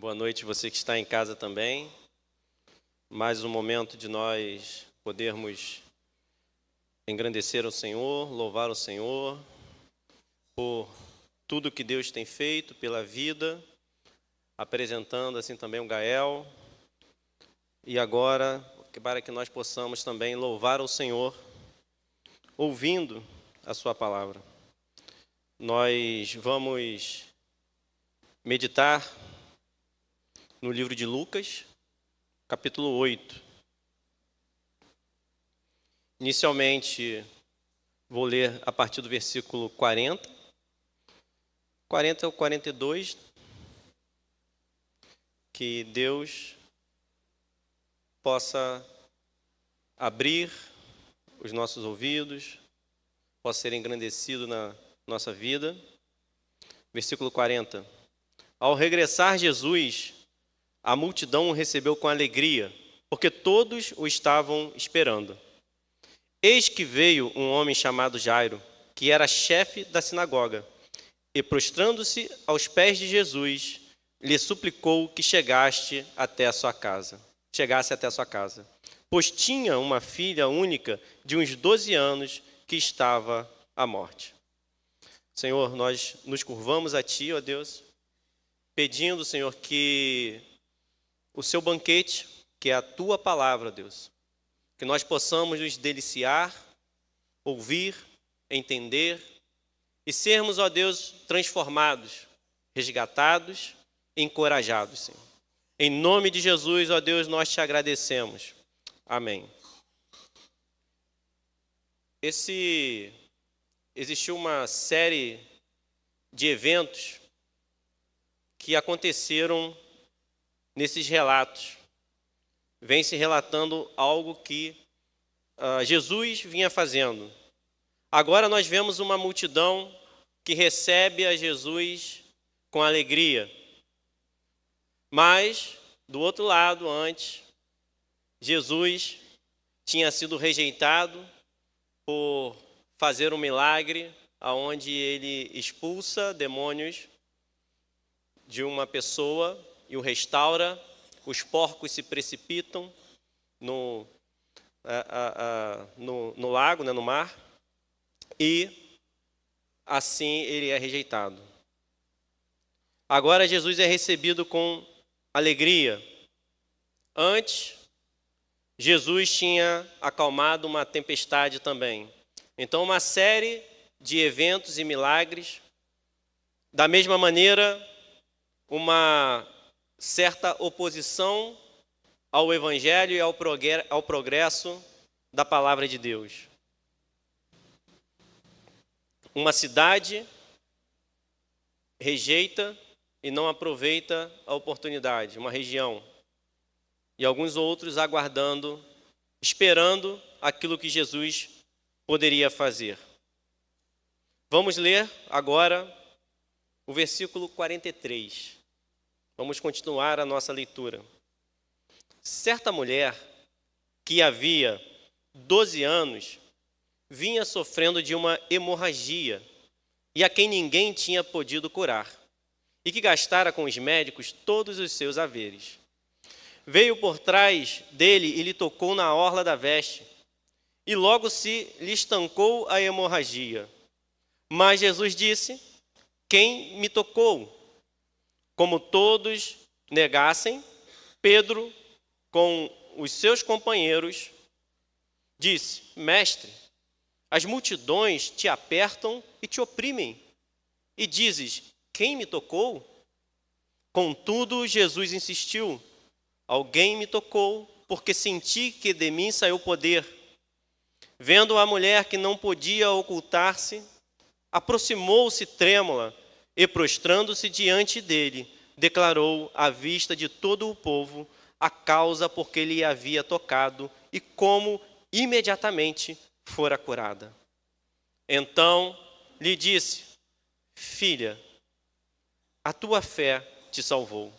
Boa noite, você que está em casa também. Mais um momento de nós podermos engrandecer ao Senhor, louvar o Senhor por tudo que Deus tem feito, pela vida, apresentando assim também o Gael. E agora, para que nós possamos também louvar ao Senhor, ouvindo a sua palavra. Nós vamos meditar no livro de Lucas, capítulo 8. Inicialmente, vou ler a partir do versículo 40. 40 ao 42. Que Deus possa abrir os nossos ouvidos, possa ser engrandecido na nossa vida. Versículo 40. Ao regressar Jesus, a multidão o recebeu com alegria, porque todos o estavam esperando. Eis que veio um homem chamado Jairo, que era chefe da sinagoga, e prostrando-se aos pés de Jesus, lhe suplicou que chegasse até a sua casa, pois tinha uma filha única de uns 12 anos que estava à morte. Senhor, nós nos curvamos a Ti, ó Deus, pedindo, Senhor, que o Seu banquete, que é a Tua palavra, Deus, que nós possamos nos deliciar, ouvir, entender e sermos, ó Deus, transformados, resgatados, encorajados, Senhor. Em nome de Jesus, ó Deus, nós Te agradecemos. Amém. Existiu uma série de eventos que aconteceram nesses relatos. Vem se relatando algo que Jesus vinha fazendo. Agora nós vemos uma multidão que recebe a Jesus com alegria. Mas, do outro lado, antes, Jesus tinha sido rejeitado por fazer um milagre onde ele expulsa demônios de uma pessoa e o restaura. Os porcos se precipitam no lago, no mar, e assim ele é rejeitado. Agora Jesus é recebido com alegria. Antes, Jesus tinha acalmado uma tempestade também. Então, uma série de eventos e milagres. Da mesma maneira, uma certa oposição ao Evangelho e ao progresso da palavra de Deus. Uma cidade rejeita e não aproveita a oportunidade, uma região. E alguns outros aguardando, esperando aquilo que Jesus poderia fazer. Vamos ler agora o versículo 43. Vamos continuar a nossa leitura. Certa mulher, que havia 12 anos, vinha sofrendo de uma hemorragia, e a quem ninguém tinha podido curar, e que gastara com os médicos todos os seus haveres. Veio por trás dele e lhe tocou na orla da veste, e logo se lhe estancou a hemorragia. Mas Jesus disse: quem me tocou? Como todos negassem, Pedro, com os seus companheiros, disse: Mestre, as multidões te apertam e te oprimem, e dizes: quem me tocou? Contudo, Jesus insistiu: alguém me tocou, porque senti que de mim saiu poder. Vendo a mulher que não podia ocultar-se, aproximou-se trêmula e, prostrando-se diante dele, declarou à vista de todo o povo a causa por que lhe havia tocado e como imediatamente fora curada. Então lhe disse: filha, a tua fé te salvou.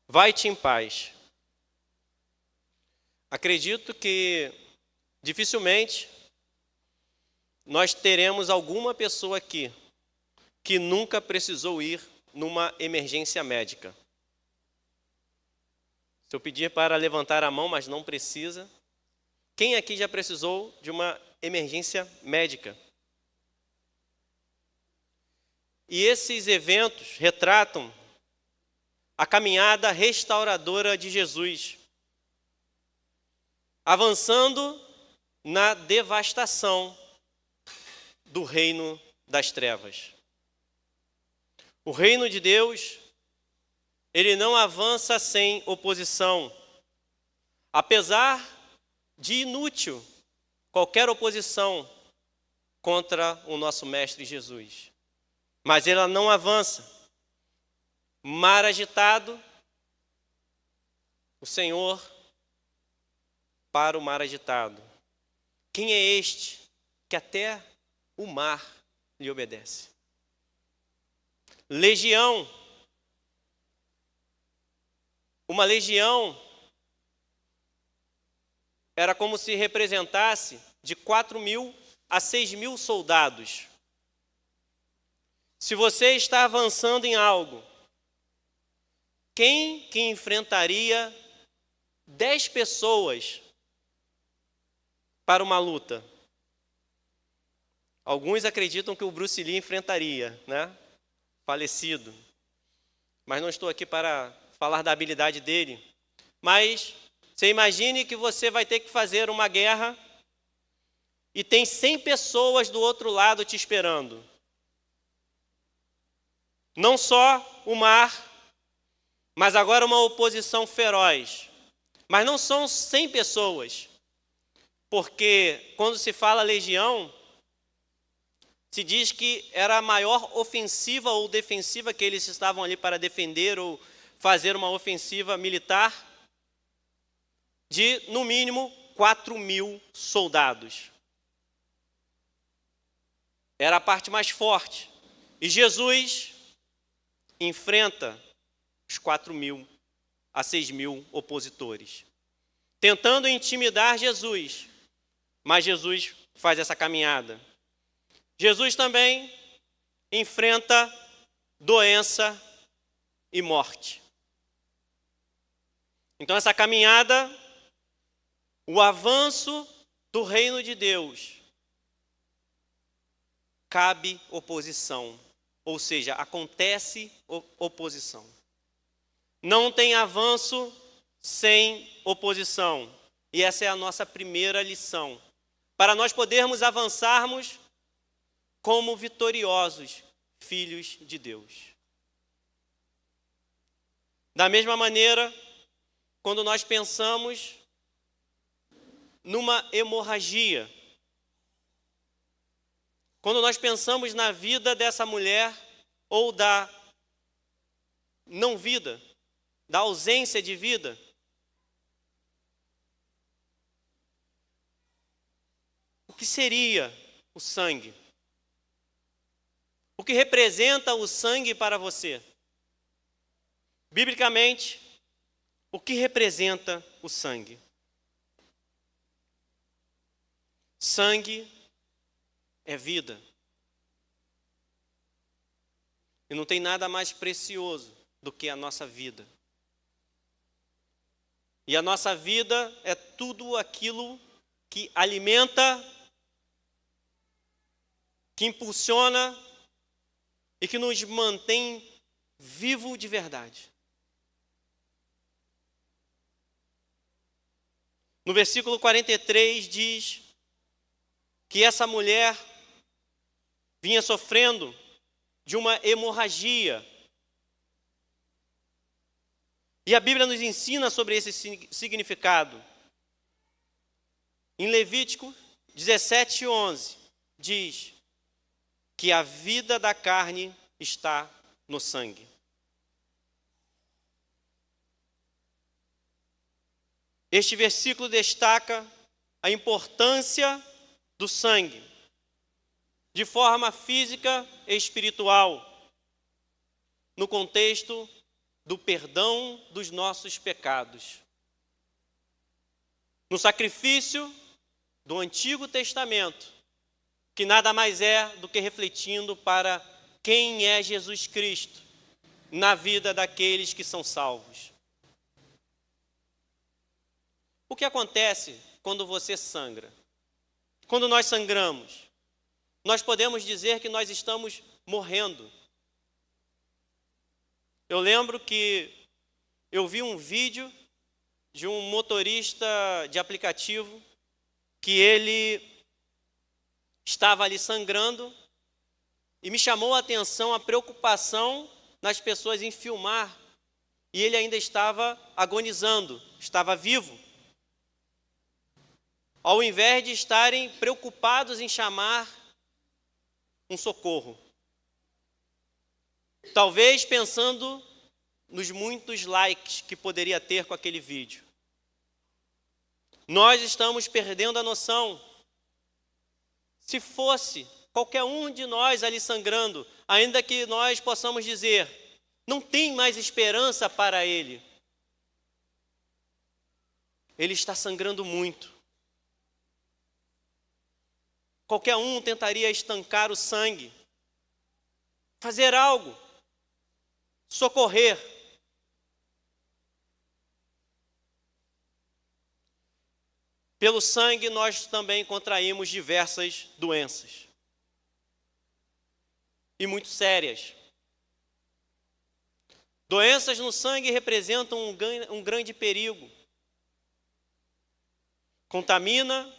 Vai-te em paz. Acredito que dificilmente nós teremos alguma pessoa aqui que nunca precisou ir numa emergência médica. Se eu pedir para levantar a mão, mas não precisa. Quem aqui já precisou de uma emergência médica? E esses eventos retratam a caminhada restauradora de Jesus, avançando na devastação do reino das trevas. O reino de Deus, ele não avança sem oposição. Apesar de inútil qualquer oposição contra o nosso Mestre Jesus. Mas ela não avança. Mar agitado, o Senhor para o mar agitado. Quem é este que até o mar lhe obedece? Legião. Uma legião era como se representasse de 4.000 a 6.000 soldados. Se você está avançando em algo, quem que enfrentaria 10 pessoas para uma luta? Alguns acreditam que o Bruce Lee enfrentaria, né? Falecido. Mas não estou aqui para falar da habilidade dele. Mas você imagine que você vai ter que fazer uma guerra e tem 100 pessoas do outro lado te esperando. Não só o mar, mas agora uma oposição feroz. Mas não são 100 pessoas, porque quando se fala legião, se diz que era a maior ofensiva ou defensiva que eles estavam ali para defender ou fazer uma ofensiva militar de, no mínimo, 4.000 soldados. Era a parte mais forte. E Jesus enfrenta os 4.000 a 6.000 opositores, tentando intimidar Jesus. Mas Jesus faz essa caminhada. Jesus também enfrenta doença e morte. Então essa caminhada, o avanço do reino de Deus, cabe oposição, ou seja, acontece oposição. Não tem avanço sem oposição. E essa é a nossa primeira lição. Para nós podermos avançarmos como vitoriosos filhos de Deus. Da mesma maneira, quando nós pensamos numa hemorragia, quando nós pensamos na vida dessa mulher ou da não vida, da ausência de vida, o que seria o sangue? O que representa o sangue para você? Biblicamente, o que representa o sangue? Sangue é vida. E não tem nada mais precioso do que a nossa vida. E a nossa vida é tudo aquilo que alimenta, que impulsiona e que nos mantém vivo de verdade. No versículo 43 diz que essa mulher vinha sofrendo de uma hemorragia. E a Bíblia nos ensina sobre esse significado. Em Levítico 17:11 diz que a vida da carne está no sangue. Este versículo destaca a importância do sangue, de forma física e espiritual, no contexto do perdão dos nossos pecados. No sacrifício do Antigo Testamento, que nada mais é do que refletindo para quem é Jesus Cristo na vida daqueles que são salvos. O que acontece quando você sangra? Quando nós sangramos, nós podemos dizer que nós estamos morrendo. Eu lembro que eu vi um vídeo de um motorista de aplicativo que ele estava ali sangrando e me chamou a atenção a preocupação nas pessoas em filmar. E ele ainda estava agonizando, estava vivo. Ao invés de estarem preocupados em chamar um socorro. Talvez pensando nos muitos likes que poderia ter com aquele vídeo. Nós estamos perdendo a noção. Se fosse qualquer um de nós ali sangrando, ainda que nós possamos dizer, não tem mais esperança para ele. Ele está sangrando muito. Qualquer um tentaria estancar o sangue, fazer algo, socorrer. Pelo sangue nós também contraímos diversas doenças. E muito sérias. Doenças no sangue representam um grande perigo. Contamina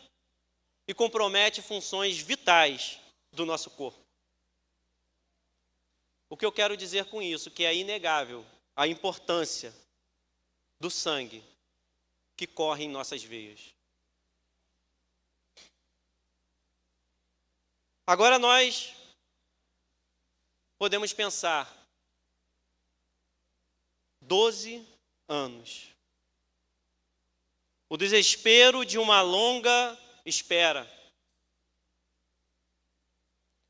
e compromete funções vitais do nosso corpo. O que eu quero dizer com isso? Que é inegável a importância do sangue que corre em nossas veias. Agora nós podemos pensar, 12 anos. O desespero de uma longa espera.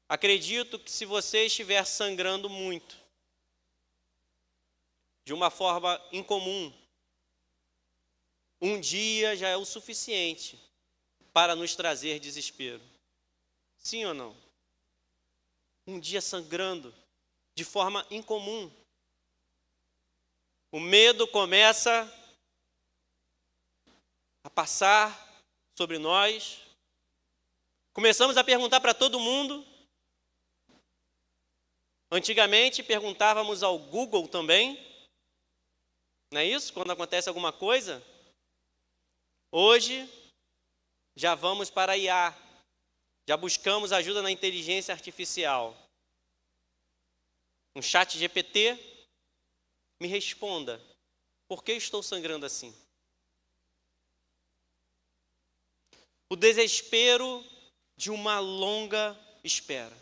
Acredito que se você estiver sangrando muito, de uma forma incomum, um dia já é o suficiente para nos trazer desespero. Sim ou não? Um dia sangrando de forma incomum. O medo começa a passar sobre nós. Começamos a perguntar para todo mundo. Antigamente perguntávamos ao Google também. Não é isso? Quando acontece alguma coisa. Hoje já vamos para a IA. Já buscamos ajuda na inteligência artificial. Um chat GPT, me responda, por que estou sangrando assim? O desespero de uma longa espera.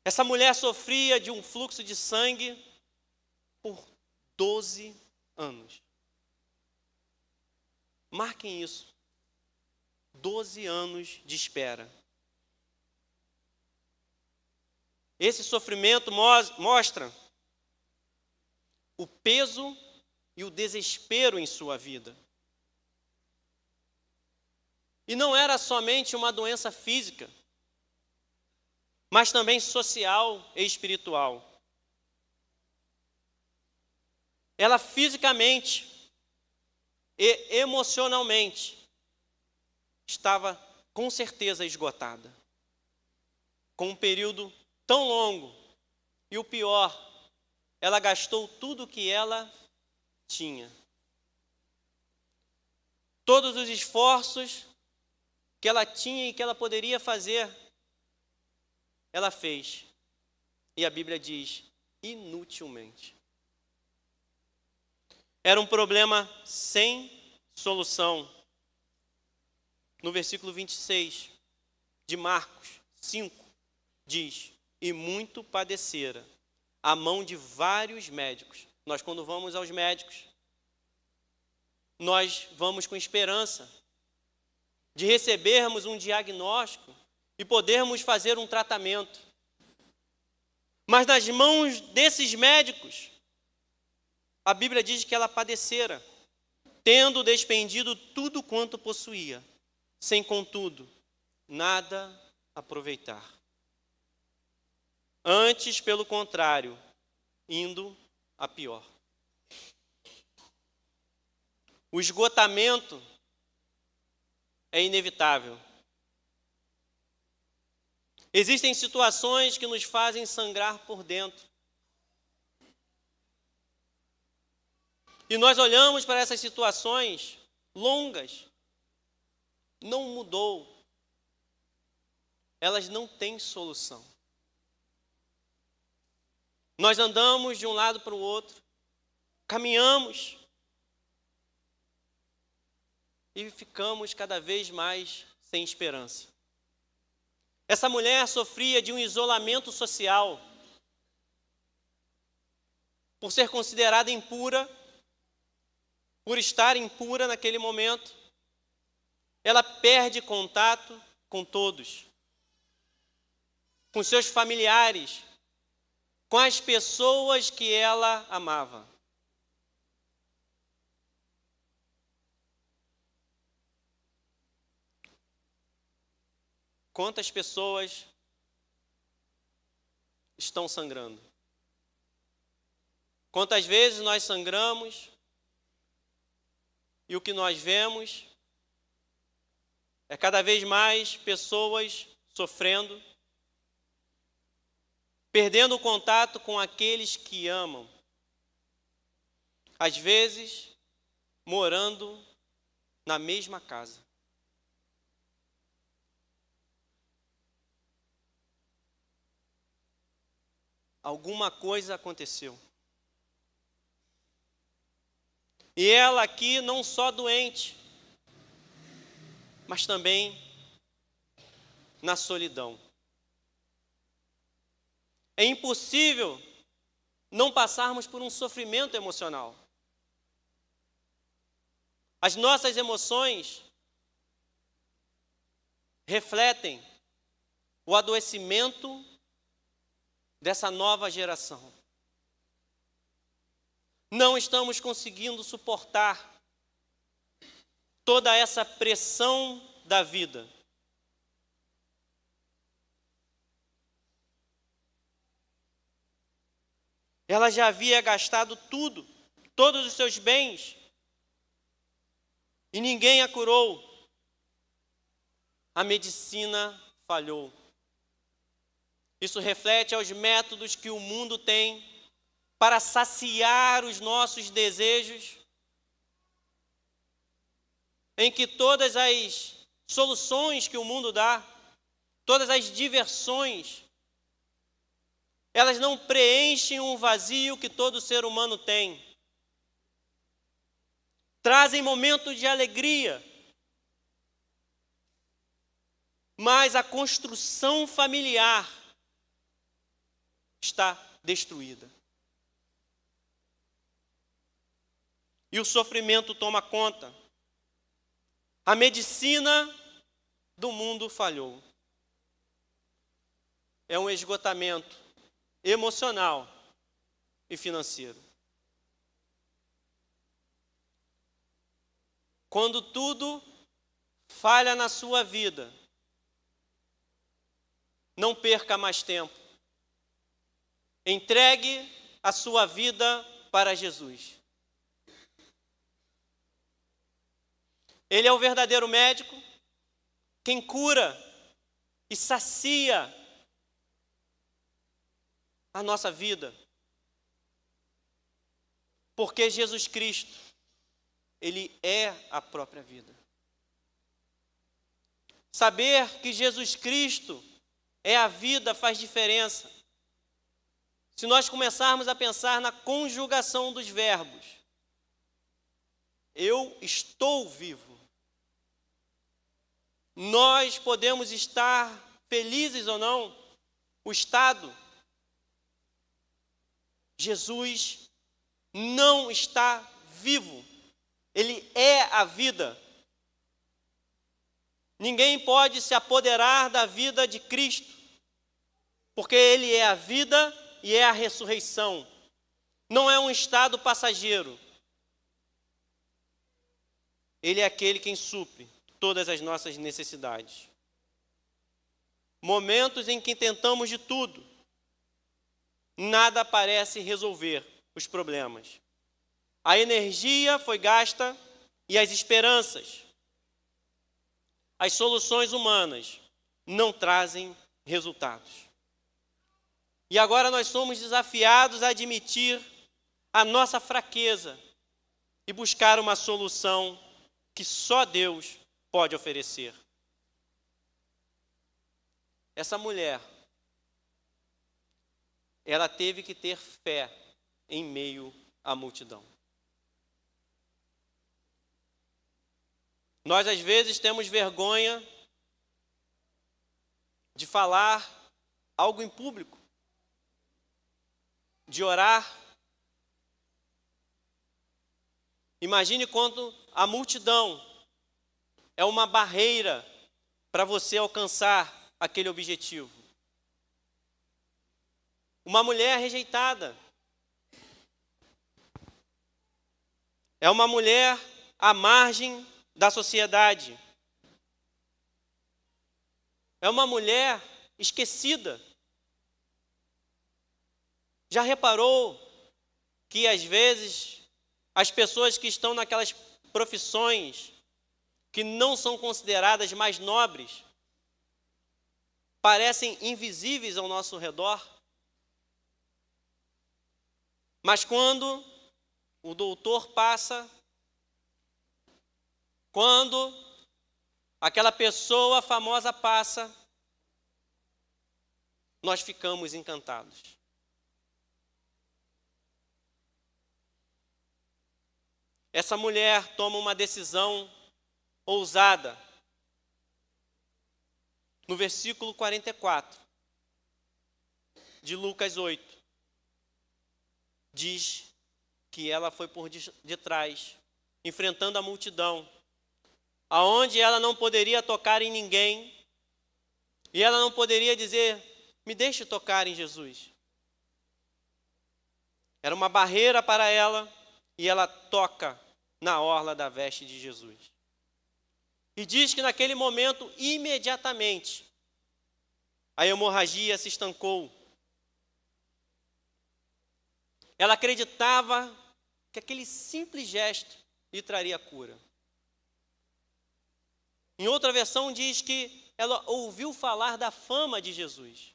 Essa mulher sofria de um fluxo de sangue por 12 anos. Marquem isso. 12 anos de espera. Esse sofrimento mostra o peso e o desespero em sua vida. E não era somente uma doença física, mas também social e espiritual. Ela fisicamente e emocionalmente estava com certeza esgotada. Com um período tão longo. E o pior, ela gastou tudo o que ela tinha. Todos os esforços que ela tinha e que ela poderia fazer, ela fez. E a Bíblia diz, inutilmente. Era um problema sem solução. No versículo 26 de Marcos 5, diz, e muito padecera, à mão de vários médicos. Nós, quando vamos aos médicos, nós vamos com esperança de recebermos um diagnóstico e podermos fazer um tratamento. Mas nas mãos desses médicos, a Bíblia diz que ela padecera, tendo despendido tudo quanto possuía, sem, contudo, nada aproveitar. Antes, pelo contrário, indo a pior. O esgotamento é inevitável. Existem situações que nos fazem sangrar por dentro. E nós olhamos para essas situações longas. Não mudou. Elas não têm solução. Nós andamos de um lado para o outro, caminhamos e ficamos cada vez mais sem esperança. Essa mulher sofria de um isolamento social. Por ser considerada impura, por estar impura naquele momento, ela perde contato com todos, com seus familiares, com as pessoas que ela amava. Quantas pessoas estão sangrando? Quantas vezes nós sangramos e o que nós vemos é cada vez mais pessoas sofrendo, perdendo o contato com aqueles que amam. Às vezes, morando na mesma casa. Alguma coisa aconteceu. E ela aqui não só doente, mas também na solidão. É impossível não passarmos por um sofrimento emocional. As nossas emoções refletem o adoecimento dessa nova geração. Não estamos conseguindo suportar toda essa pressão da vida. Ela já havia gastado tudo, todos os seus bens, e ninguém a curou. A medicina falhou. Isso reflete aos métodos que o mundo tem para saciar os nossos desejos, em que todas as soluções que o mundo dá, todas as diversões, elas não preenchem um vazio que todo ser humano tem. Trazem momentos de alegria, mas a construção familiar está destruída. E o sofrimento toma conta. A medicina do mundo falhou. É um esgotamento emocional e financeiro. Quando tudo falha na sua vida, não perca mais tempo. Entregue a sua vida para Jesus. Ele é o verdadeiro médico, quem cura e sacia a nossa vida. Porque Jesus Cristo, Ele é a própria vida. Saber que Jesus Cristo é a vida faz diferença. Se nós começarmos a pensar na conjugação dos verbos, eu estou vivo. Nós podemos estar felizes ou não, o estado. Jesus não está vivo. Ele é a vida. Ninguém pode se apoderar da vida de Cristo, porque Ele é a vida e é a ressurreição. Não é um estado passageiro. Ele é aquele quem supre todas as nossas necessidades. Momentos em que tentamos de tudo, nada parece resolver os problemas. A energia foi gasta e as esperanças, as soluções humanas não trazem resultados. E agora nós somos desafiados a admitir a nossa fraqueza e buscar uma solução que só Deus pode oferecer. Essa mulher, ela teve que ter fé em meio à multidão. Nós, às vezes, temos vergonha de falar algo em público, de orar. Imagine quando a multidão é uma barreira para você alcançar aquele objetivo. Uma mulher rejeitada é uma mulher à margem da sociedade. É uma mulher esquecida. Já reparou que às vezes as pessoas que estão naquelas profissões que não são consideradas mais nobres parecem invisíveis ao nosso redor? Mas quando o doutor passa, quando aquela pessoa famosa passa, nós ficamos encantados. Essa mulher toma uma decisão ousada. No versículo 44 de Lucas 8, diz que ela foi por detrás, enfrentando a multidão, aonde ela não poderia tocar em ninguém, e ela não poderia dizer, me deixe tocar em Jesus. Era uma barreira para ela, e ela toca na orla da veste de Jesus. E diz que naquele momento, imediatamente, a hemorragia se estancou. Ela acreditava que aquele simples gesto lhe traria cura. Em outra versão diz que ela ouviu falar da fama de Jesus.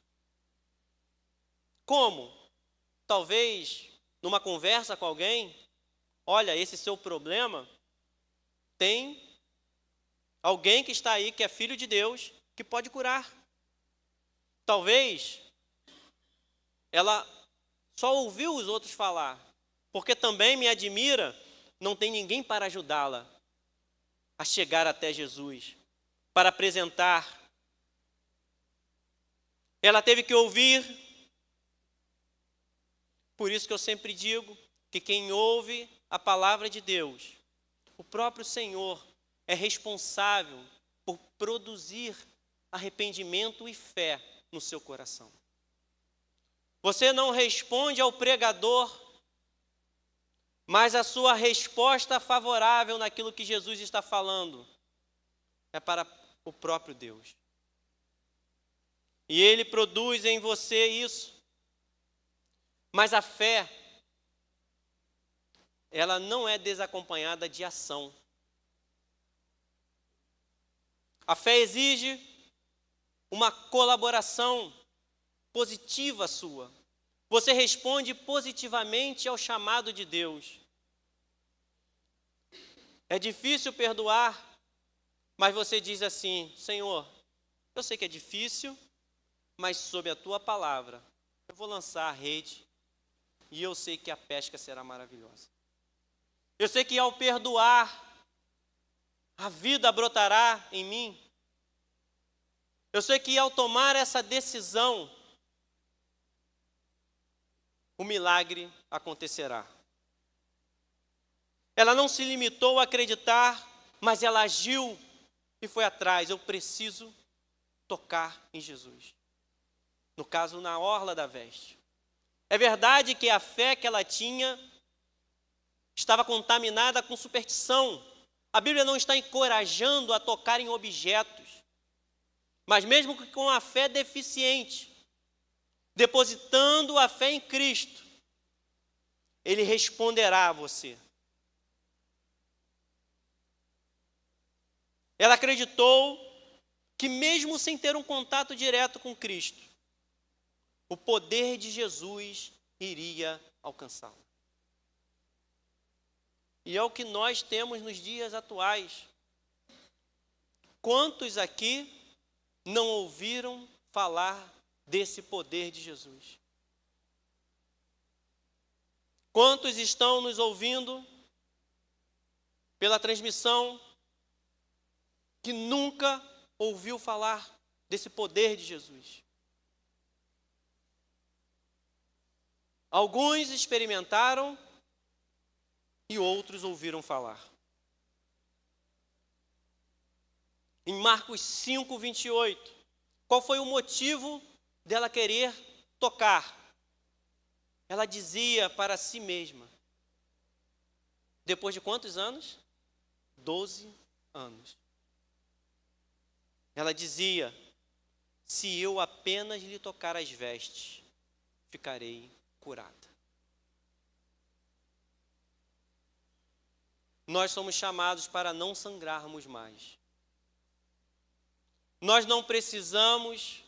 Como? Talvez numa conversa com alguém, olha, esse seu problema, tem alguém que está aí, que é filho de Deus, que pode curar. Talvez ela só ouviu os outros falar, porque também me admira, não tem ninguém para ajudá-la a chegar até Jesus, para apresentar. Ela teve que ouvir. Por isso que eu sempre digo que quem ouve a palavra de Deus, o próprio Senhor é responsável por produzir arrependimento e fé no seu coração. Você não responde ao pregador, mas a sua resposta favorável naquilo que Jesus está falando é para o próprio Deus. E Ele produz em você isso. Mas a fé, ela não é desacompanhada de ação. A fé exige uma colaboração positiva sua. Você responde positivamente ao chamado de Deus. É difícil perdoar, mas você diz assim, Senhor, eu sei que é difícil, mas sob a tua palavra, eu vou lançar a rede e eu sei que a pesca será maravilhosa. Eu sei que ao perdoar, a vida brotará em mim. Eu sei que ao tomar essa decisão, o milagre acontecerá. Ela não se limitou a acreditar, mas ela agiu e foi atrás. Eu preciso tocar em Jesus. No caso, na orla da veste. É verdade que a fé que ela tinha estava contaminada com superstição. A Bíblia não está encorajando a tocar em objetos. Mas mesmo que com a fé deficiente, depositando a fé em Cristo, Ele responderá a você. Ela acreditou que mesmo sem ter um contato direto com Cristo, o poder de Jesus iria alcançá-la. E é o que nós temos nos dias atuais. Quantos aqui não ouviram falar desse poder de Jesus? Quantos estão nos ouvindo pela transmissão que nunca ouviu falar desse poder de Jesus? Alguns experimentaram e outros ouviram falar. Em Marcos 5, 28, qual foi o motivo dela querer tocar? Ela dizia para si mesma, depois de quantos anos? 12 anos. Ela dizia, se eu apenas lhe tocar as vestes, ficarei curada. Nós somos chamados para não sangrarmos mais. Nós não precisamos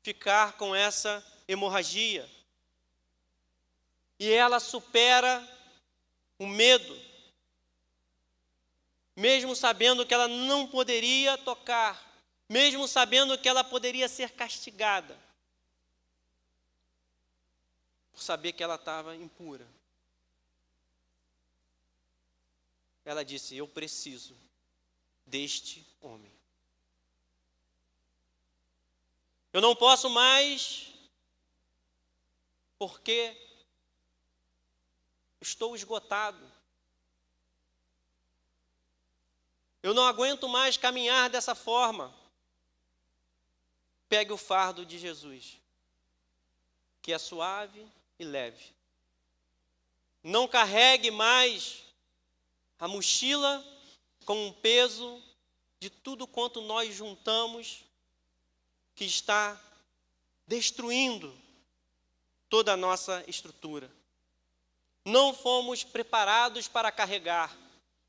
ficar com essa hemorragia. E ela supera o medo, mesmo sabendo que ela não poderia tocar, mesmo sabendo que ela poderia ser castigada, por saber que ela estava impura. Ela disse, eu preciso deste homem. Eu não posso mais, porque estou esgotado. Eu não aguento mais caminhar dessa forma. Pegue o fardo de Jesus, que é suave e leve. Não carregue mais a mochila com o peso de tudo quanto nós juntamos, que está destruindo toda a nossa estrutura. Não fomos preparados para carregar.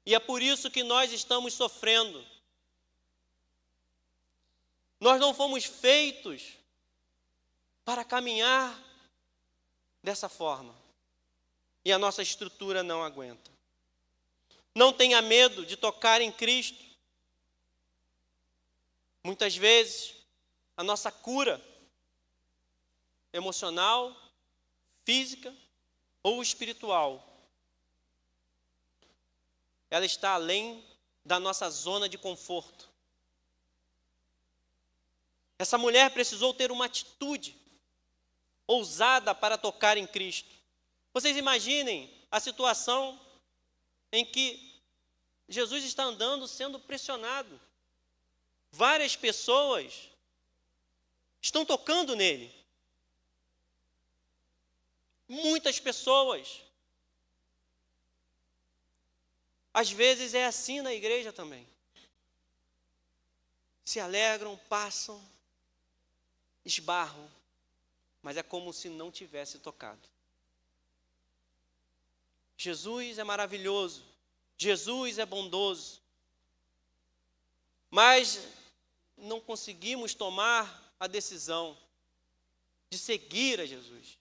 E é por isso que nós estamos sofrendo. Nós não fomos feitos para caminhar dessa forma. E a nossa estrutura não aguenta. Não tenha medo de tocar em Cristo. Muitas vezes, a nossa cura emocional, física ou espiritual, ela está além da nossa zona de conforto. Essa mulher precisou ter uma atitude ousada para tocar em Cristo. Vocês imaginem a situação em que Jesus está andando sendo pressionado. Várias pessoas estão tocando nele. Muitas pessoas. Às vezes é assim na igreja também. Se alegram, passam, esbarram, mas é como se não tivesse tocado. Jesus é maravilhoso, Jesus é bondoso, mas não conseguimos tomar a decisão de seguir a Jesus.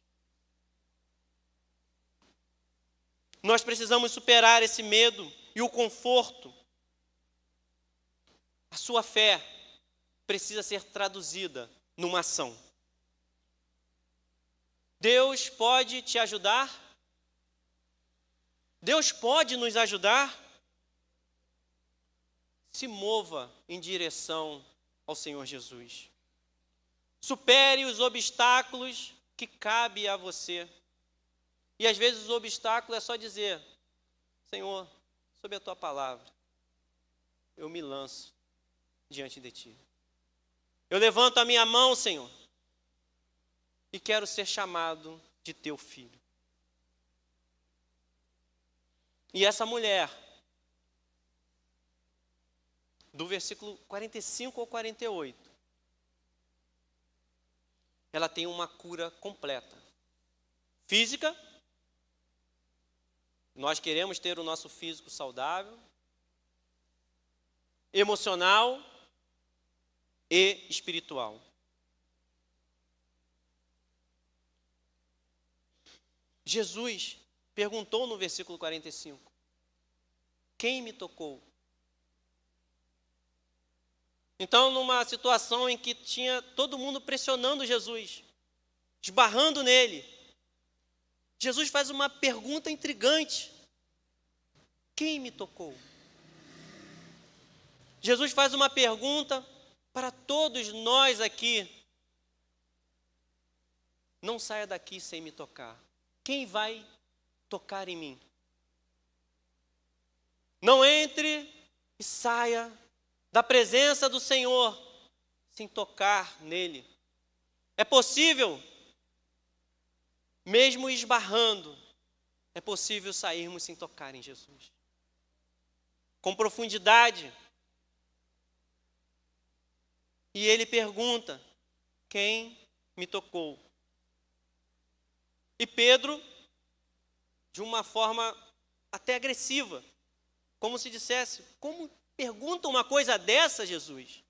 Nós precisamos superar esse medo e o conforto. A sua fé precisa ser traduzida numa ação. Deus pode te ajudar? Deus pode nos ajudar? Se mova em direção ao Senhor Jesus. Supere os obstáculos que cabe a você. E às vezes o obstáculo é só dizer, Senhor, sob a tua palavra, eu me lanço diante de ti. Eu levanto a minha mão, Senhor, e quero ser chamado de teu filho. E essa mulher, do versículo 45 ao 48, ela tem uma cura completa. Física, nós queremos ter o nosso físico saudável. emocional e espiritual. Jesus perguntou no versículo 45: quem me tocou? Então, numa situação em que tinha todo mundo pressionando Jesus, esbarrando nele, Jesus faz uma pergunta intrigante: quem me tocou? Jesus faz uma pergunta para todos nós aqui: não saia daqui sem me tocar. Quem vai tocar em mim? Não entre e saia da presença do Senhor sem tocar nele. É possível, mesmo esbarrando, é possível sairmos sem tocar em Jesus. Com profundidade. E ele pergunta: quem me tocou? E Pedro, de uma forma até agressiva, como se dissesse: como pergunta uma coisa dessa, Jesus?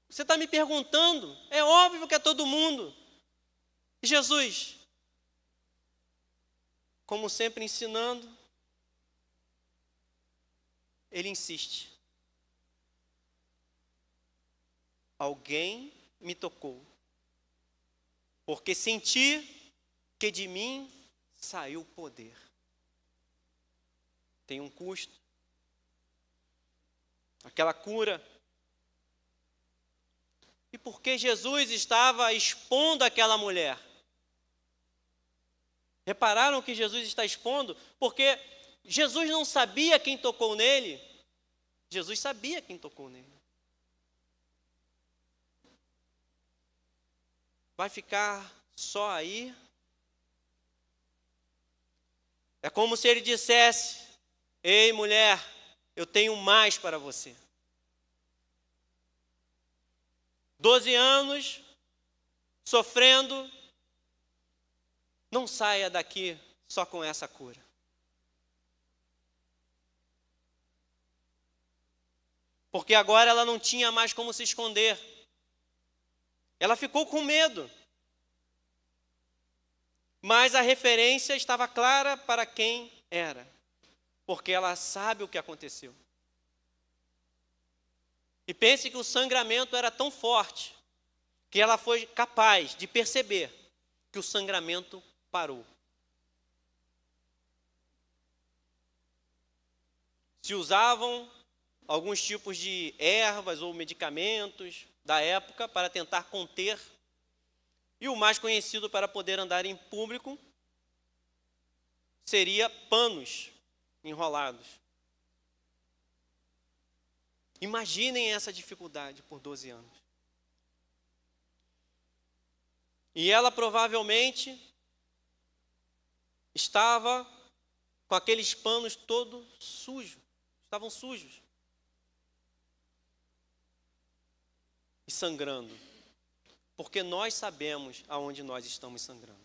Você está me perguntando? É óbvio que é todo mundo. E Jesus, como sempre ensinando, ele insiste: alguém me tocou, porque senti que de mim saiu o poder. Tem um custo. Aquela cura. E por que Jesus estava expondo aquela mulher? Repararam que Jesus está expondo? Porque Jesus não sabia quem tocou nele. Jesus sabia quem tocou nele. Vai ficar só aí? É como se ele dissesse: ei, mulher, eu tenho mais para você. 12 anos sofrendo, não saia daqui só com essa cura. Porque agora ela não tinha mais como se esconder. Ela ficou com medo. Mas a referência estava clara para quem era, porque ela sabe o que aconteceu. E pense que o sangramento era tão forte que ela foi capaz de perceber que o sangramento parou. Se usavam alguns tipos de ervas ou medicamentos da época para tentar conter. E o mais conhecido para poder andar em público seria panos enrolados. Imaginem essa dificuldade por 12 anos. E ela provavelmente estava com aqueles panos todos sujos. Estavam sujos. E sangrando. Porque nós sabemos aonde nós estamos sangrando.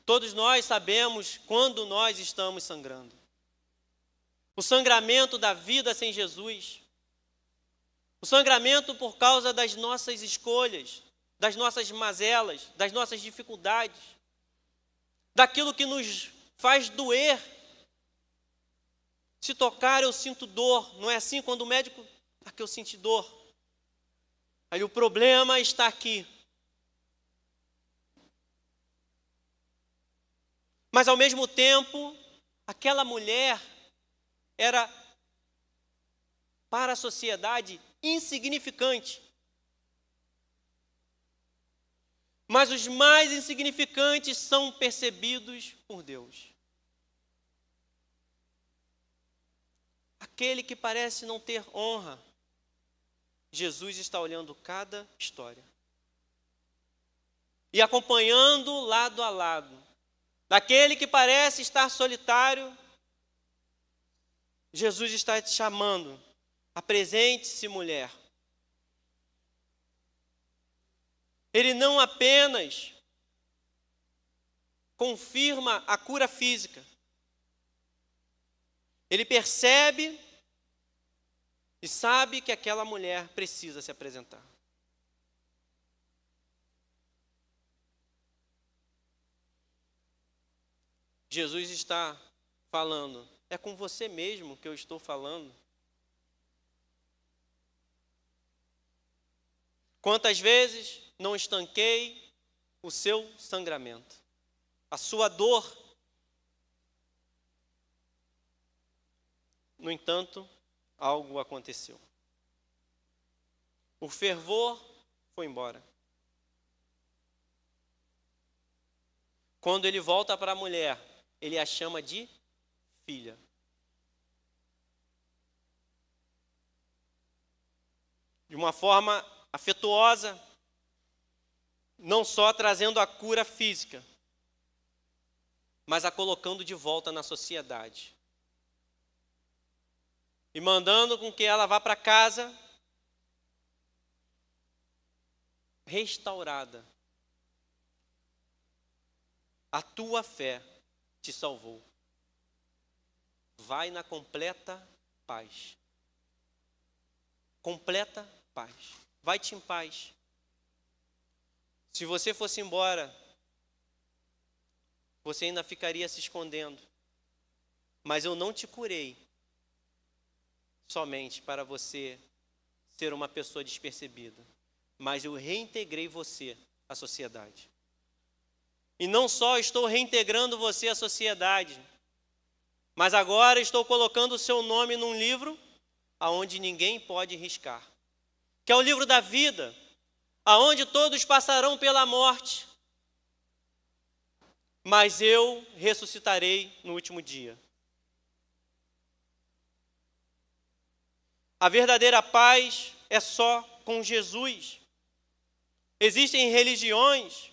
Todos nós sabemos quando nós estamos sangrando. O sangramento da vida sem Jesus. O sangramento por causa das nossas escolhas, das nossas mazelas, das nossas dificuldades. Daquilo que nos faz doer. Se tocar eu sinto dor. Não é assim quando o médico... Aqui eu senti dor. Aí o problema está aqui. Mas ao mesmo tempo, aquela mulher era, para a sociedade, insignificante. Mas os mais insignificantes são percebidos por Deus. Aquele que parece não ter honra, Jesus está olhando cada história e acompanhando lado a lado. Daquele que parece estar solitário, Jesus está te chamando: apresente-se, mulher. Ele não apenas confirma a cura física, Ele percebe e sabe que aquela mulher precisa se apresentar. Jesus está falando, é com você mesmo que eu estou falando. Quantas vezes não estanquei o seu sangramento, a sua dor? No entanto, algo aconteceu. O fervor foi embora. Quando ele volta para a mulher, ele a chama de filha. De uma forma afetuosa, não só trazendo a cura física, mas a colocando de volta na sociedade. E mandando com que ela vá para casa restaurada. A tua fé te salvou. Vai na completa paz. Completa paz. Vai-te em paz. Se você fosse embora, você ainda ficaria se escondendo. Mas eu não te curei somente para você ser uma pessoa despercebida, mas eu reintegrei você à sociedade. E não só estou reintegrando você à sociedade, mas agora estou colocando o seu nome num livro aonde ninguém pode riscar, que é o livro da vida, aonde todos passarão pela morte, mas eu ressuscitarei no último dia. A verdadeira paz é só com Jesus. Existem religiões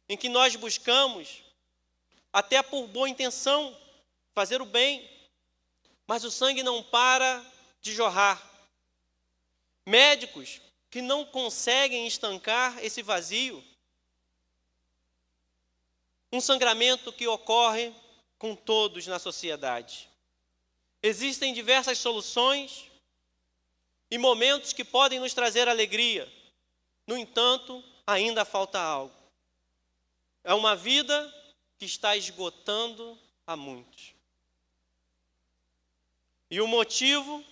em que nós buscamos, até por boa intenção, fazer o bem, mas o sangue não para de jorrar. Médicos que não conseguem estancar esse vazio. Um sangramento que ocorre com todos na sociedade. Existem diversas soluções e momentos que podem nos trazer alegria. No entanto, ainda falta algo. É uma vida que está esgotando a muitos. E o motivo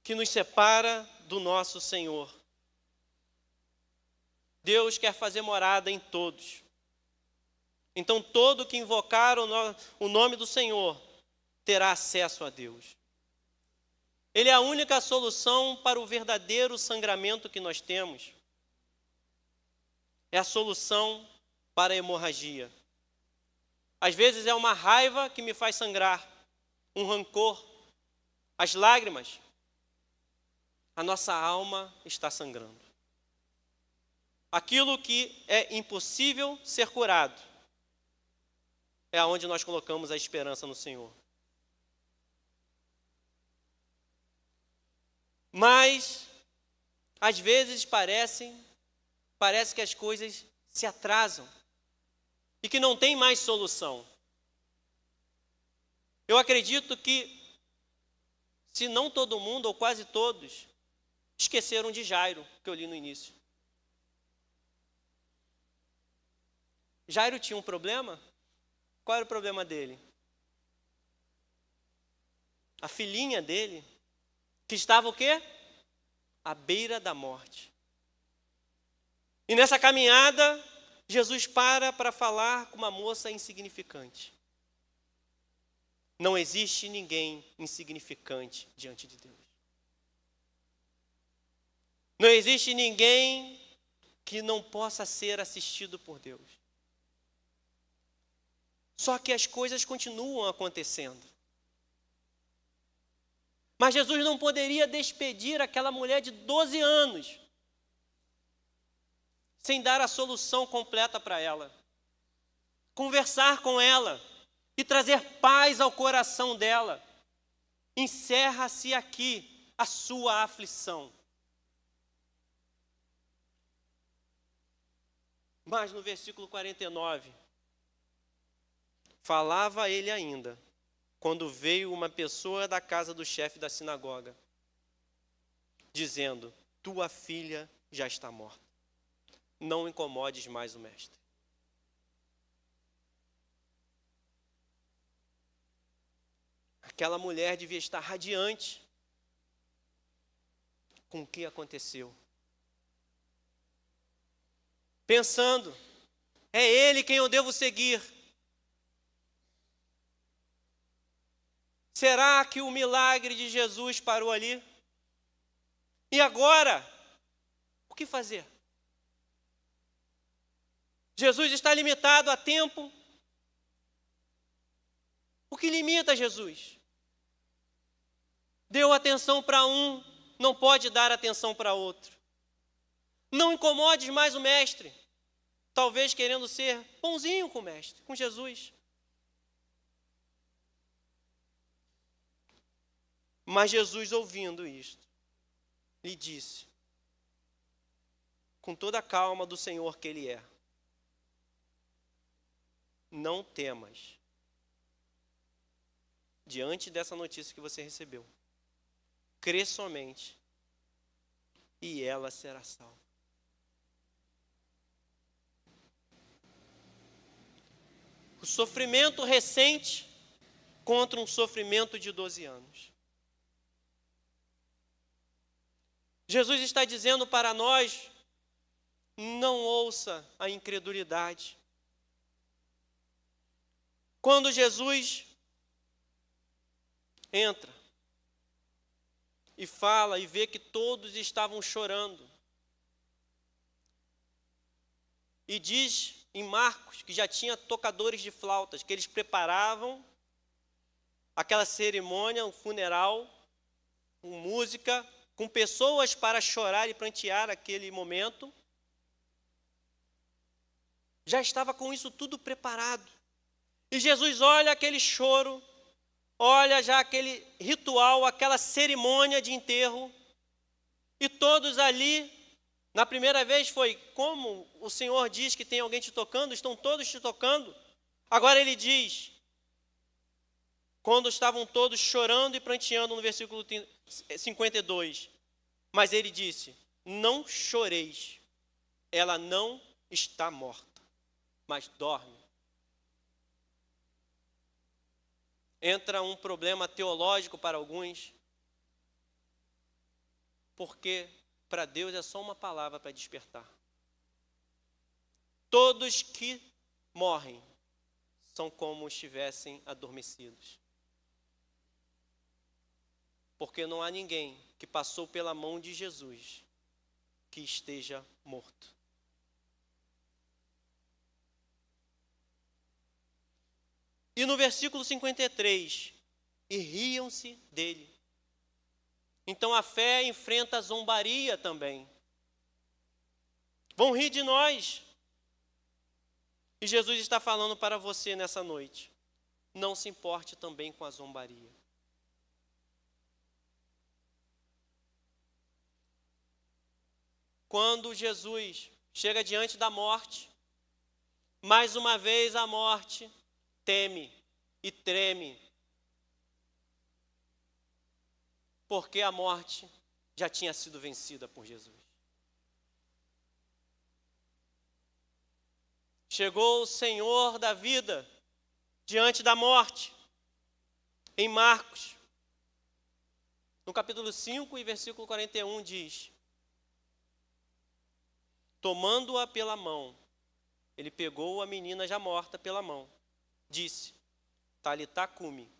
que nos separa do nosso Senhor. Deus quer fazer morada em todos. Então, todo que invocar o nome do Senhor terá acesso a Deus. Ele é a única solução para o verdadeiro sangramento que nós temos. É a solução para a hemorragia. Às vezes é uma raiva que me faz sangrar, um rancor, as lágrimas. A nossa alma está sangrando. Aquilo que é impossível ser curado é aonde nós colocamos a esperança no Senhor. Mas, às vezes parece que as coisas se atrasam e que não tem mais solução. Eu acredito que, se não todo mundo, ou quase todos, esqueceram de Jairo, que eu li no início. Jairo tinha um problema? Qual era o problema dele? A filhinha dele, que estava o quê? À beira da morte. E nessa caminhada, Jesus para falar com uma moça insignificante. Não existe ninguém insignificante diante de Deus. Não existe ninguém que não possa ser assistido por Deus. Só que as coisas continuam acontecendo. Mas Jesus não poderia despedir aquela mulher de 12 anos sem dar a solução completa para ela. Conversar com ela e trazer paz ao coração dela. Encerra-se aqui a sua aflição. Mas no versículo 49, falava ele ainda quando veio uma pessoa da casa do chefe da sinagoga, dizendo: tua filha já está morta. Não incomodes mais o mestre. Aquela mulher devia estar radiante com o que aconteceu. Pensando, é ele quem eu devo seguir. Será que o milagre de Jesus parou ali? E agora, o que fazer? Jesus está limitado a tempo. O que limita Jesus? Deu atenção para um, não pode dar atenção para outro. Não incomodes mais o mestre. Talvez querendo ser bonzinho com o mestre, com Jesus. Mas Jesus, ouvindo isto, lhe disse, com toda a calma do Senhor que Ele é: não temas. Diante dessa notícia que você recebeu, crê somente e ela será salva. O sofrimento recente contra um sofrimento de 12 anos. Jesus está dizendo para nós: não ouça a incredulidade. Quando Jesus entra e fala e vê que todos estavam chorando, e diz em Marcos que já tinha tocadores de flautas, que eles preparavam aquela cerimônia, um funeral, com música, com pessoas para chorar e prantear aquele momento. Já estava com isso tudo preparado. E Jesus olha aquele choro, olha já aquele ritual, aquela cerimônia de enterro, e todos ali, na primeira vez foi como o Senhor diz que tem alguém te tocando, estão todos te tocando. Agora ele diz, quando estavam todos chorando e pranteando no versículo 52, mas ele disse: não choreis, ela não está morta, mas dorme. Entra um problema teológico para alguns, porque para Deus é só uma palavra para despertar. Todos que morrem são como estivessem adormecidos. Porque não há ninguém que passou pela mão de Jesus que esteja morto. E no versículo 53, e riam-se dele. Então a fé enfrenta a zombaria também. Vão rir de nós. E Jesus está falando para você nessa noite: não se importe também com a zombaria. Quando Jesus chega diante da morte, mais uma vez a morte teme e treme, porque a morte já tinha sido vencida por Jesus. Chegou o Senhor da vida diante da morte. Em Marcos, no capítulo 5 e versículo 41 diz: tomando-a pela mão, ele pegou a menina já morta pela mão, disse: Talitá cumi,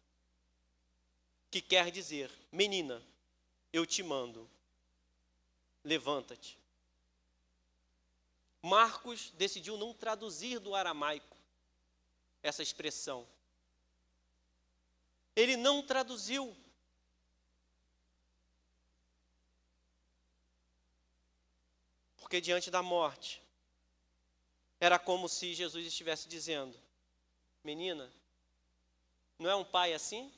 que quer dizer: menina, eu te mando, levanta-te. Marcos decidiu não traduzir do aramaico essa expressão. Ele não traduziu. Porque diante da morte, era como se Jesus estivesse dizendo: menina, não é um pai assim?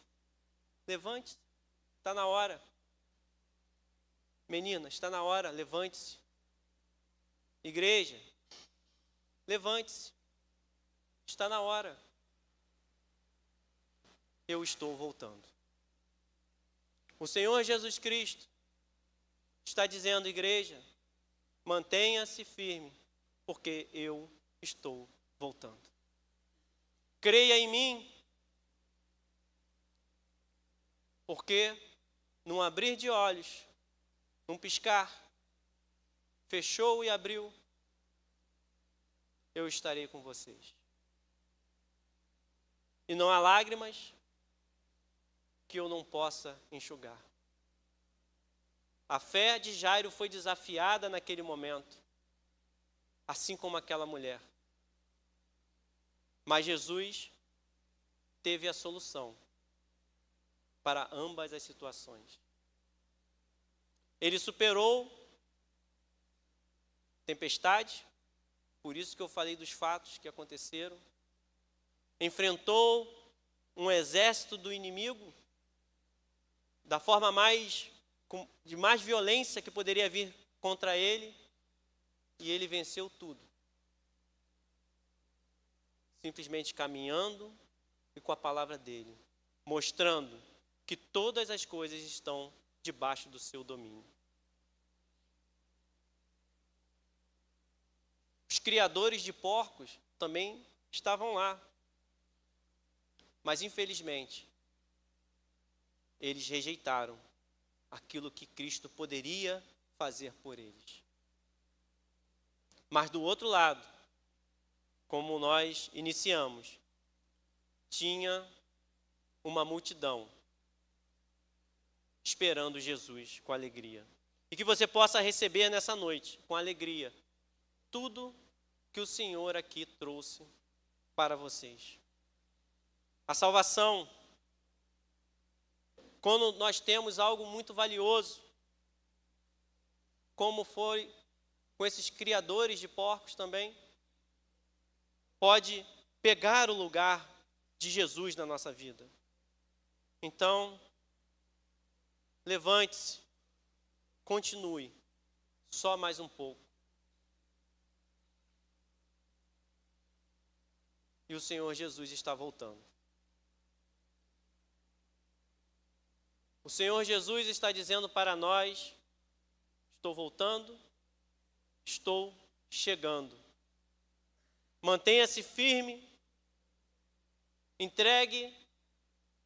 Levante-se, está na hora. Menina, está na hora, levante-se. Igreja, levante-se, está na hora. eu estou voltando. O Senhor Jesus Cristo está dizendo, igreja, mantenha-se firme, porque eu estou voltando. Creia em mim, porque num abrir de olhos, num piscar, fechou e abriu, eu estarei com vocês. E não há lágrimas que eu não possa enxugar. A fé de Jairo foi desafiada naquele momento, assim como aquela mulher. Mas Jesus teve a solução para ambas as situações. Ele superou tempestade, por isso que eu falei dos fatos que aconteceram. Enfrentou um exército do inimigo da forma de mais violência que poderia vir contra ele, e ele venceu tudo. Simplesmente caminhando e com a palavra dele, mostrando que todas as coisas estão debaixo do seu domínio. Os criadores de porcos também estavam lá, mas infelizmente eles rejeitaram aquilo que Cristo poderia fazer por eles. Mas do outro lado, como nós iniciamos, tinha uma multidão esperando Jesus com alegria. E que você possa receber nessa noite, com alegria, tudo que o Senhor aqui trouxe para vocês. A salvação, quando nós temos algo muito valioso, como foi com esses criadores de porcos também, pode pegar o lugar de Jesus na nossa vida. Então, levante-se, continue, só mais um pouco. E o Senhor Jesus está voltando. O Senhor Jesus está dizendo para nós, estou voltando, estou chegando. Mantenha-se firme, entregue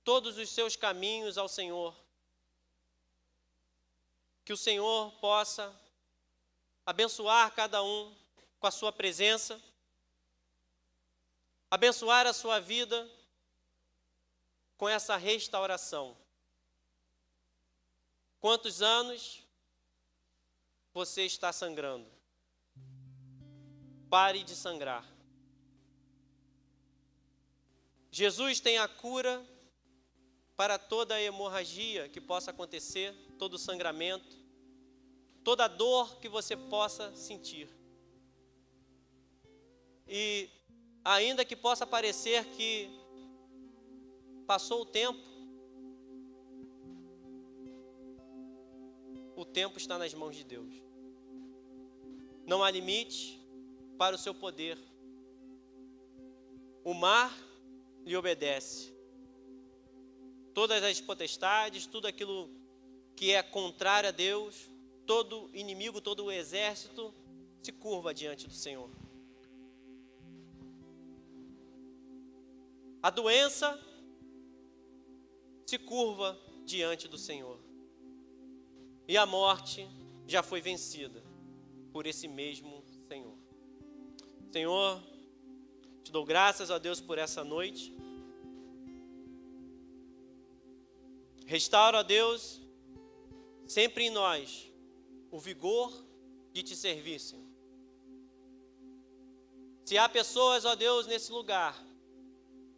todos os seus caminhos ao Senhor. Que o Senhor possa abençoar cada um com a sua presença, abençoar a sua vida com essa restauração. Quantos anos você está sangrando? Pare de sangrar. Jesus tem a cura para toda a hemorragia que possa acontecer, todo o sangramento, toda a dor que você possa sentir. E ainda que possa parecer que passou o tempo está nas mãos de Deus. Não há limite para o seu poder. O mar lhe obedece. Todas as potestades, tudo aquilo que é contrário a Deus, todo inimigo, todo o exército se curva diante do Senhor. A doença se curva diante do Senhor. E a morte já foi vencida por esse mesmo Senhor. Senhor, te dou graças a Deus por essa noite. Restaura, ó Deus, sempre em nós o vigor de te servir, Senhor. Se há pessoas, ó Deus, nesse lugar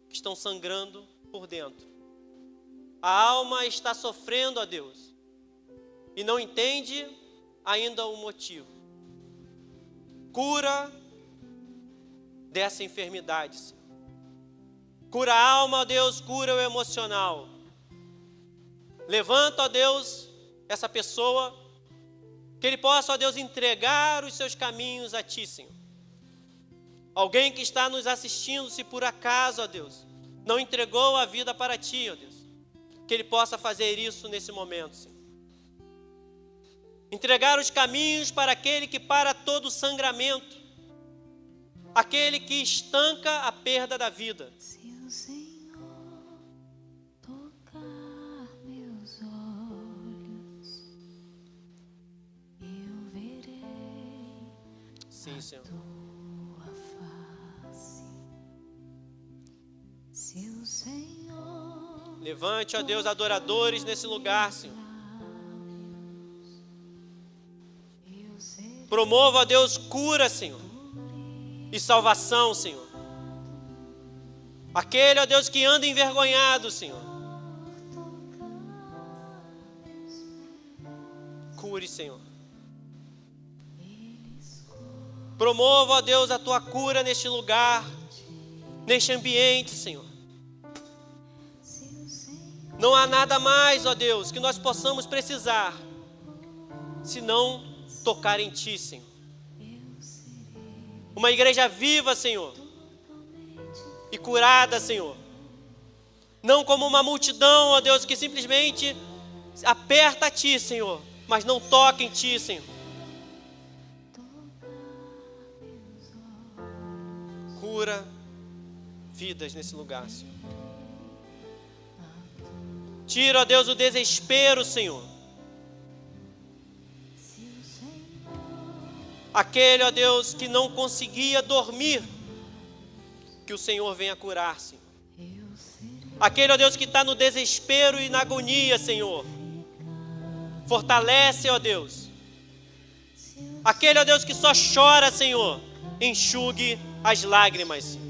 que estão sangrando por dentro, a alma está sofrendo, ó Deus, e não entende ainda o motivo. Cura dessa enfermidade, Senhor. Cura a alma, ó Deus, cura o emocional. Levanta, ó Deus, essa pessoa, que ele possa, ó Deus, entregar os seus caminhos a Ti, Senhor. Alguém que está nos assistindo, se por acaso, ó Deus, não entregou a vida para Ti, ó Deus, que ele possa fazer isso nesse momento, Senhor. Entregar os caminhos para aquele que para todo o sangramento, aquele que estanca a perda da vida. Se o Senhor tocar meus olhos, eu verei Sim, Senhor. tua face. Se o Senhor Levante, ó Deus, adoradores nesse lugar, Senhor. eu serei Promova, ó Deus, cura, Senhor, e salvação, Senhor. Aquele, ó Deus, que anda envergonhado, Senhor. Cure, Senhor. Promova, ó Deus, a Tua cura neste lugar, neste ambiente, Senhor. Não há nada mais, ó Deus, que nós possamos precisar, senão tocar em Ti, Senhor. Uma igreja viva, Senhor, e curada, Senhor. Não como uma multidão, ó Deus, que simplesmente aperta a Ti, Senhor, mas não toca em Ti, Senhor. Cura vidas nesse lugar, Senhor. Tira, ó Deus, o desespero, Senhor. Aquele, ó Deus, que não conseguia dormir, que o Senhor venha curar, Senhor. Aquele, ó Deus, que está no desespero e na agonia, Senhor. Fortalece, ó Deus. Aquele, ó Deus, que só chora, Senhor, enxugue as lágrimas, Senhor.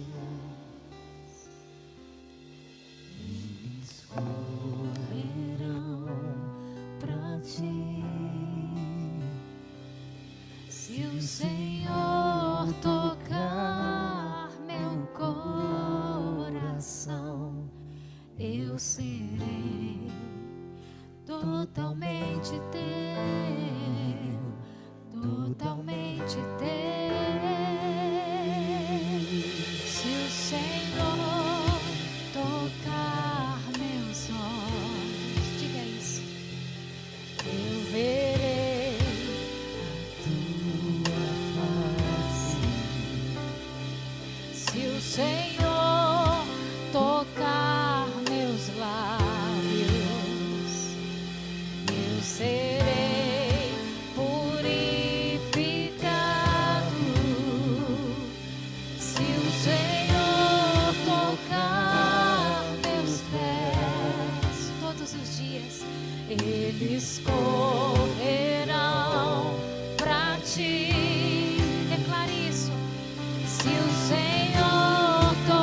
Se o Senhor tocar meu coração, eu serei totalmente teu, totalmente teu. Se o Senhor tocar meus olhos, diga isso, eu verei Senhor, tocar meus lábios, eu serei purificado. Se o Senhor tocar meus pés, todos os dias, eles correrão pra Ti. Declare isso. Se o Senhor tocar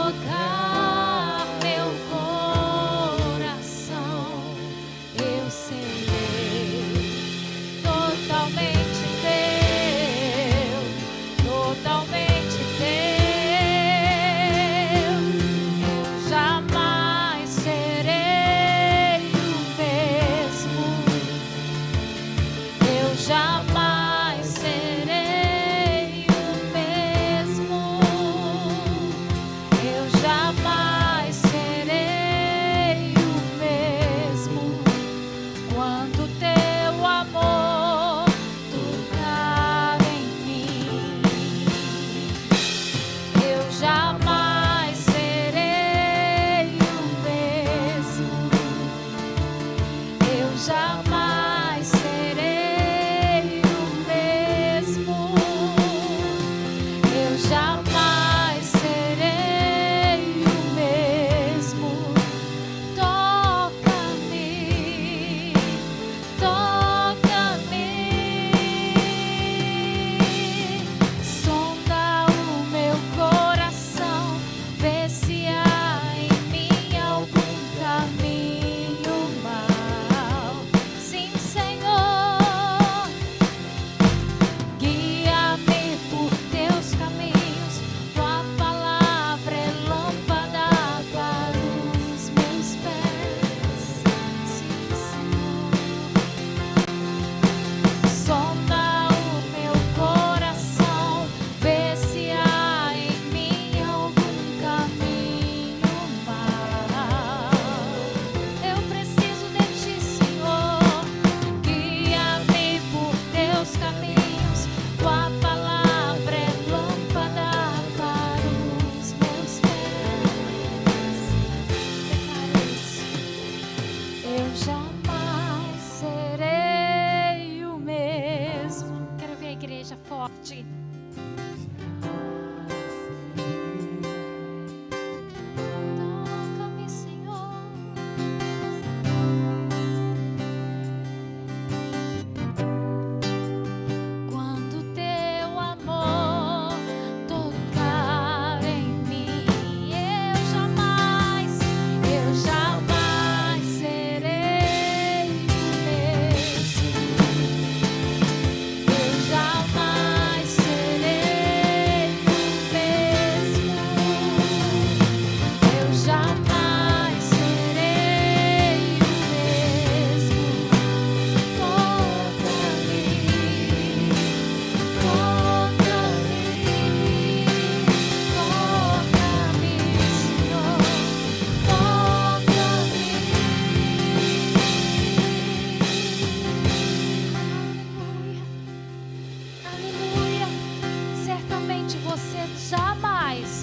jamais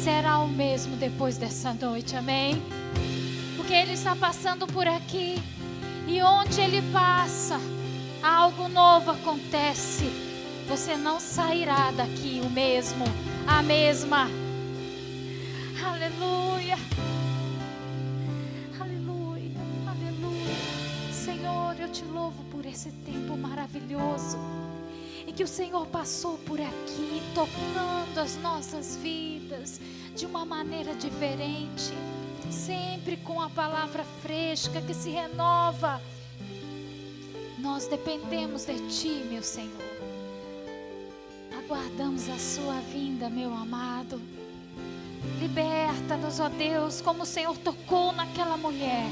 será o mesmo depois dessa noite, amém? Porque Ele está passando por aqui, e onde Ele passa, algo novo acontece. Você não sairá daqui o mesmo, a mesma. Aleluia, aleluia, aleluia. Senhor, eu te louvo por esse tempo maravilhoso em que o Senhor passou por aqui, tocando as nossas vidas de uma maneira diferente, sempre com a palavra fresca que se renova. Nós dependemos de Ti, meu Senhor. Aguardamos a Sua vinda, meu amado. Liberta-nos, ó Deus, como o Senhor tocou naquela mulher.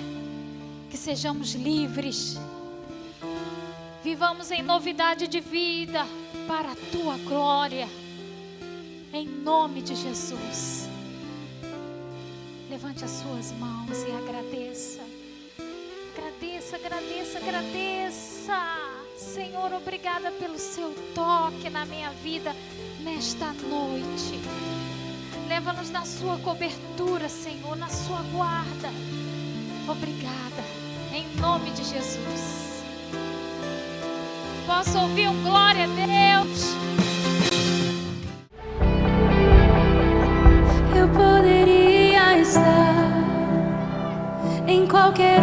Que sejamos livres. Vivamos em novidade de vida para a Tua glória. Em nome de Jesus. Levante as suas mãos e agradeça. Agradeça, agradeça, agradeça. Senhor, obrigada pelo Seu toque na minha vida nesta noite. Leva-nos na Sua cobertura, Senhor, na Sua guarda. Obrigada, em nome de Jesus. Posso ouvir um glória a Deus? Eu poderia estar em qualquer